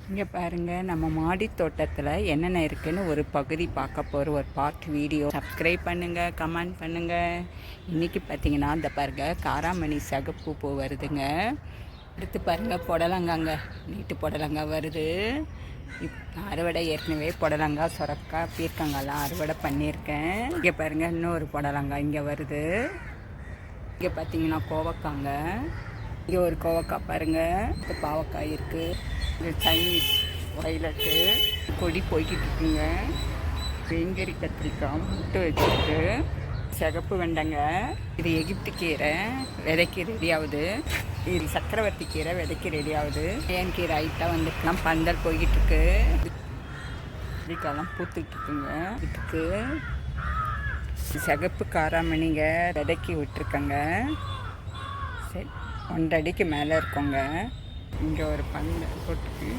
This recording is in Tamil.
இங்கே பாருங்கள், நம்ம மாடி தோட்டத்தில் என்னென்ன இருக்குதுன்னு ஒரு பகுதி பார்க்க போகிற ஒரு பார்ட் வீடியோ. சப்ஸ்கிரைப் பண்ணுங்கள், கமெண்ட் பண்ணுங்கள். இன்றைக்கி பார்த்தீங்கன்னா இந்த பாருங்கள், காராமணி சிகப்பு பூ வருதுங்க. அடுத்து பாருங்கள், புடலங்காங்க, நீட்டு புடலங்காய் வருது. அறுவடை ஏற்கனவே புடலங்காய், சுரக்காய், பீர்க்கங்காய்லாம் அறுவடை பண்ணியிருக்கேன். இங்கே பாருங்கள், இன்னொரு புடலங்காய் இங்கே வருது. இங்கே பார்த்தீங்கன்னா கோவக்காங்க, இங்கே ஒரு கோவக்காய் பாருங்கள். இது பாவக்காய் இருக்குது. இது சைனீஸ் வயலட்டு கொடி போய்கிட்டு இருக்குங்க. வெங்கரி கத்திரிக்காய் முட்டை வச்சுருக்கு. சிகப்பு வெண்டைங்க. இது எகிப்து கீரை விதைக்கு ரெடி ஆகுது. இது சக்கரவர்த்தி கீரை விதைக்கு ரெடி ஆகுது. ஏன் கீரை ஐட்டாக வந்துட்டுலாம் பந்தல் போய்கிட்டு இருக்கு. கத்திரிக்காயெல்லாம் பூத்துக்கிட்டு இருக்குங்க. இதுக்கு சிகப்பு காராமணிங்க விதைக்கி விட்டுருக்கங்க. சரி, 1 அடிக்கு மேலே இருக்கோங்க. இங்கே ஒரு பந்தல் போட்டுருக்கு.